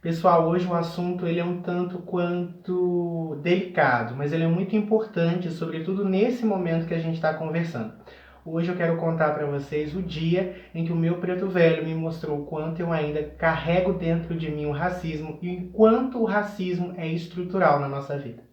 Pessoal, hoje o assunto ele é um tanto quanto delicado, mas ele é muito importante, sobretudo nesse momento que a gente está conversando. Hoje eu quero contar para vocês o dia em que o meu preto velho me mostrou o quanto eu ainda carrego dentro de mim o racismo e o quanto o racismo é estrutural na nossa vida.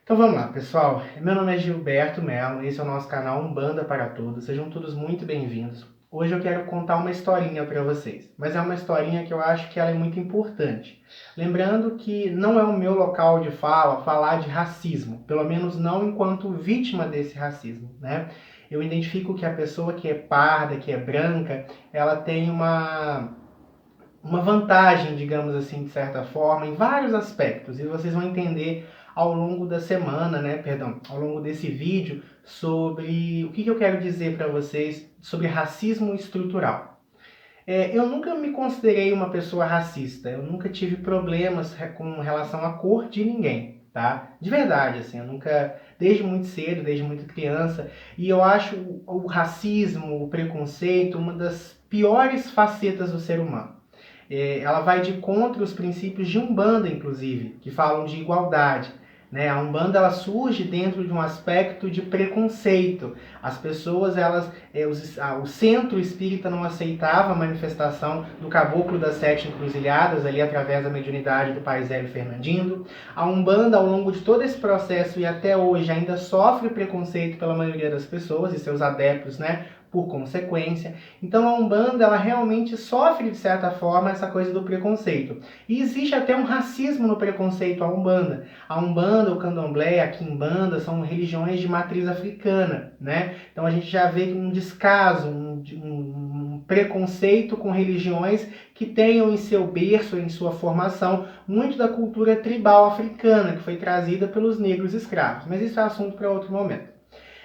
Então vamos lá, pessoal. Meu nome é Gilberto Mello, esse é o nosso canal Umbanda para Todos. Sejam todos muito bem-vindos. Hoje eu quero contar uma historinha para vocês, mas é uma historinha que eu acho que ela é muito importante. Lembrando que não é o meu local de fala falar de racismo, pelo menos não enquanto vítima desse racismo, né? Eu identifico que a pessoa que é parda, que é branca, ela tem uma vantagem, digamos assim, de certa forma, em vários aspectos, e vocês vão entender ao longo da semana, ao longo desse vídeo, sobre o que eu quero dizer para vocês sobre racismo estrutural. Eu nunca me considerei uma pessoa racista, eu nunca tive problemas com relação à cor de ninguém, tá? De verdade, assim, eu nunca, desde muito cedo, desde muito criança, e eu acho o racismo, o preconceito, uma das piores facetas do ser humano. Ela vai de contra os princípios de Umbanda, inclusive, que falam de igualdade. Né? A Umbanda ela surge dentro de um aspecto de preconceito. As pessoas, o centro espírita não aceitava a manifestação do caboclo das sete encruzilhadas, ali através da mediunidade do Pai Zélio Fernandino. A Umbanda, ao longo de todo esse processo e até hoje, ainda sofre preconceito pela maioria das pessoas e seus adeptos, né? Por consequência. Então a Umbanda ela realmente sofre de certa forma essa coisa do preconceito. E existe até um racismo no preconceito à Umbanda. A Umbanda, o Candomblé, a Quimbanda são religiões de matriz africana, né? Então a gente já vê um descaso, um preconceito com religiões que tenham em seu berço, em sua formação, muito da cultura tribal africana, que foi trazida pelos negros escravos. Mas isso é assunto para outro momento.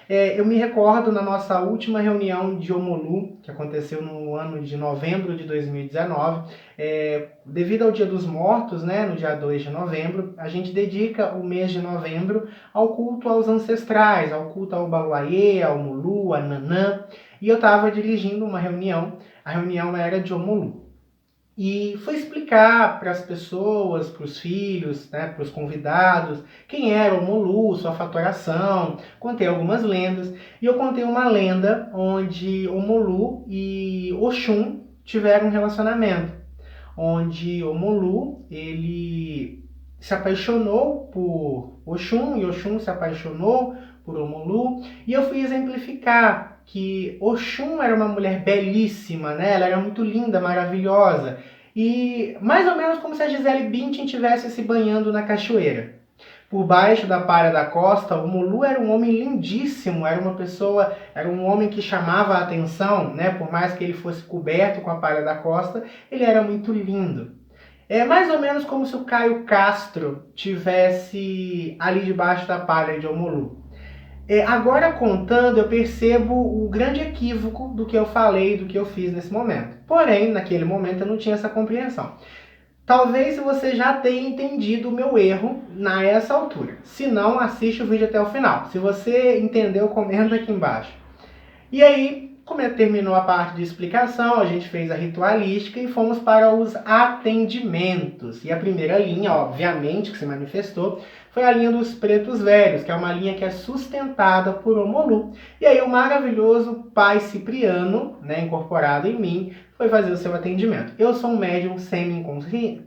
Eu me recordo na nossa última reunião de Omolu, que aconteceu no ano de novembro de 2019, devido ao Dia dos Mortos, né, no dia 2 de novembro, a gente dedica o mês de novembro ao culto aos ancestrais, ao culto ao Baluayê, ao Mulu, a Nanã, e eu estava dirigindo uma reunião, a reunião era de Omolu. E foi explicar para as pessoas, para os filhos, né, para os convidados, quem era o Molu, sua fatoração. Contei algumas lendas. E eu contei uma lenda onde o Molu e Oxum tiveram um relacionamento. Onde o Molu, ele se apaixonou por Oxum e Oxum se apaixonou por Omolu. E eu fui exemplificar que Oxum era uma mulher belíssima, né? Ela era muito linda, maravilhosa. E mais ou menos como se a Gisele Bündchen estivesse se banhando na cachoeira. Por baixo da palha da costa, o Molu era um homem lindíssimo, era um homem que chamava a atenção, né? Por mais que ele fosse coberto com a palha da costa, ele era muito lindo. É mais ou menos como se o Caio Castro tivesse ali debaixo da palha de Omolu. Agora contando, eu percebo o grande equívoco do que eu falei, do que eu fiz nesse momento. Porém, naquele momento eu não tinha essa compreensão. Talvez você já tenha entendido o meu erro nessa altura. Se não, assiste o vídeo até o final. Se você entendeu, comenta aqui embaixo. E aí, como terminou a parte de explicação, a gente fez a ritualística e fomos para os atendimentos. E a primeira linha, obviamente, que se manifestou, foi a linha dos pretos velhos, que é uma linha que é sustentada por Omolu. E aí o maravilhoso Pai Cipriano, né, incorporado em mim, foi fazer o seu atendimento. Eu sou um médium semi-inconsciente.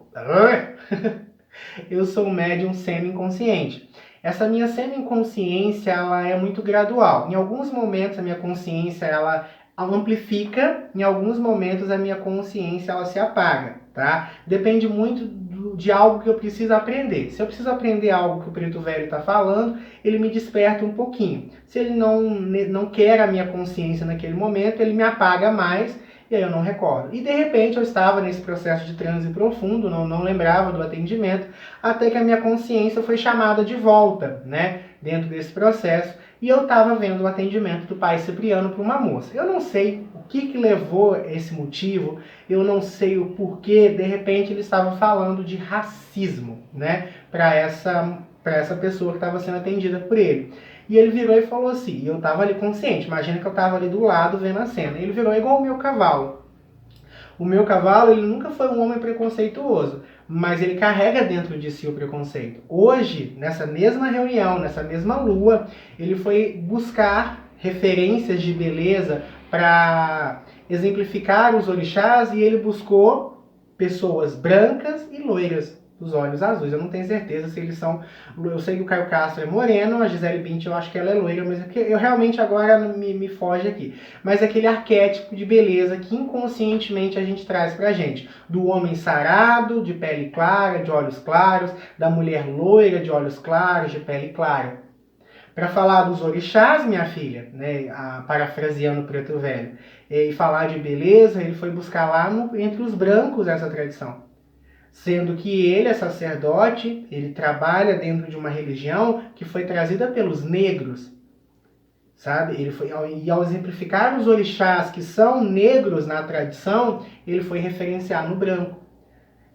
Eu sou um médium semi-inconsciente. Essa minha semi-inconsciência, ela é muito gradual. Em alguns momentos a minha consciência, ela amplifica, em alguns momentos a minha consciência, ela se apaga, tá? Depende muito de algo que eu preciso aprender. Se eu preciso aprender algo que o preto velho está falando, ele me desperta um pouquinho. Se ele não quer a minha consciência naquele momento, ele me apaga mais, e aí eu não recordo. E de repente eu estava nesse processo de transe profundo, não lembrava do atendimento, até que a minha consciência foi chamada de volta, né, dentro desse processo, e eu estava vendo o atendimento do Pai Cipriano para uma moça. Eu não sei o que levou esse motivo, eu não sei o porquê, de repente ele estava falando de racismo, né? para essa pessoa que estava sendo atendida por ele. E ele virou e falou assim, e eu estava ali consciente, imagina que eu estava ali do lado vendo a cena. Ele virou igual o meu cavalo. O meu cavalo, ele nunca foi um homem preconceituoso, mas ele carrega dentro de si o preconceito. Hoje, nessa mesma reunião, nessa mesma lua, ele foi buscar referências de beleza para exemplificar os orixás e ele buscou pessoas brancas e loiras, dos olhos azuis. Eu não tenho certeza se eles são... Eu sei que o Caio Castro é moreno, a Gisele Bündchen eu acho que ela é loira, mas eu realmente agora me foge aqui. Mas é aquele arquétipo de beleza que inconscientemente a gente traz pra gente. Do homem sarado, de pele clara, de olhos claros, da mulher loira, de olhos claros, de pele clara. Para falar dos orixás, minha filha, né, parafraseando o Preto Velho, e falar de beleza, ele foi buscar lá entre os brancos essa tradição. Sendo que ele é sacerdote, ele trabalha dentro de uma religião que foi trazida pelos negros, sabe? E ao exemplificar os orixás que são negros na tradição, ele foi referenciar no branco.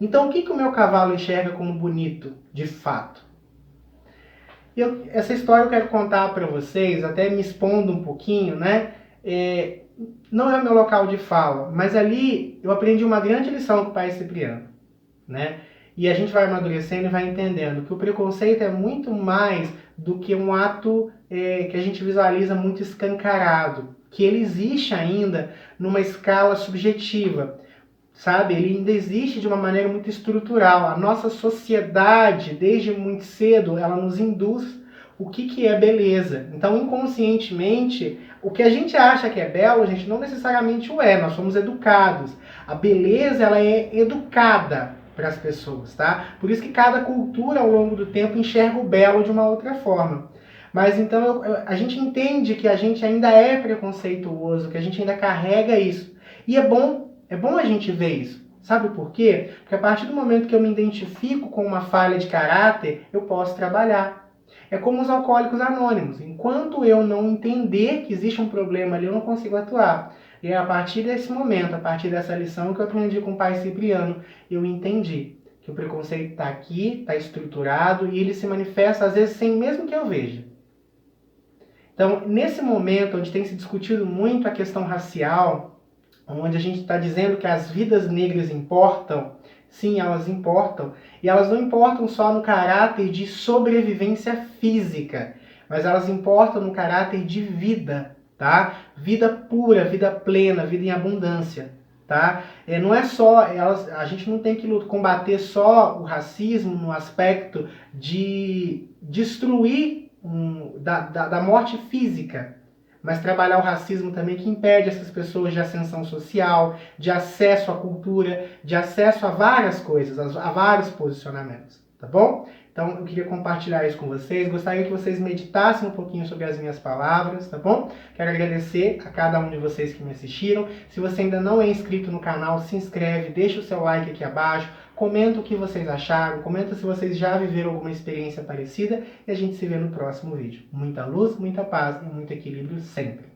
Então o que o meu cavalo enxerga como bonito, de fato? Essa história eu quero contar para vocês, até me expondo um pouquinho, né? Não é o meu local de fala, mas ali eu aprendi uma grande lição com o pai Cipriano. Né? E a gente vai amadurecendo e vai entendendo que o preconceito é muito mais do que um ato que a gente visualiza muito escancarado, que ele existe ainda numa escala subjetiva, sabe? Ele ainda existe de uma maneira muito estrutural. A nossa sociedade, desde muito cedo, ela nos induz o que é beleza. Então, inconscientemente, o que a gente acha que é belo, a gente não necessariamente o é. Nós somos educados. A beleza, ela é educada para as pessoas, tá? Por isso que cada cultura ao longo do tempo enxerga o belo de uma outra forma. Mas então a gente entende que a gente ainda é preconceituoso, que a gente ainda carrega isso. E é bom a gente ver isso. Sabe por quê? Porque a partir do momento que eu me identifico com uma falha de caráter, eu posso trabalhar. É como os alcoólicos anônimos. Enquanto eu não entender que existe um problema ali, eu não consigo atuar. E é a partir desse momento, a partir dessa lição que eu aprendi com o pai Cipriano, eu entendi que o preconceito está aqui, está estruturado e ele se manifesta às vezes sem mesmo que eu veja. Então, nesse momento onde tem se discutido muito a questão racial, onde a gente está dizendo que as vidas negras importam, sim, elas importam, e elas não importam só no caráter de sobrevivência física, mas elas importam no caráter de vida, tá? Vida pura, vida plena, vida em abundância, tá? Não é só, a gente não tem que combater só o racismo no aspecto de destruir da morte física, mas trabalhar o racismo também que impede essas pessoas de ascensão social, de acesso à cultura, de acesso a várias coisas, a vários posicionamentos, tá bom? Então eu queria compartilhar isso com vocês, gostaria que vocês meditassem um pouquinho sobre as minhas palavras, tá bom? Quero agradecer a cada um de vocês que me assistiram. Se você ainda não é inscrito no canal, se inscreve, deixa o seu like aqui abaixo, comenta o que vocês acharam, comenta se vocês já viveram alguma experiência parecida e a gente se vê no próximo vídeo. Muita luz, muita paz e muito equilíbrio sempre.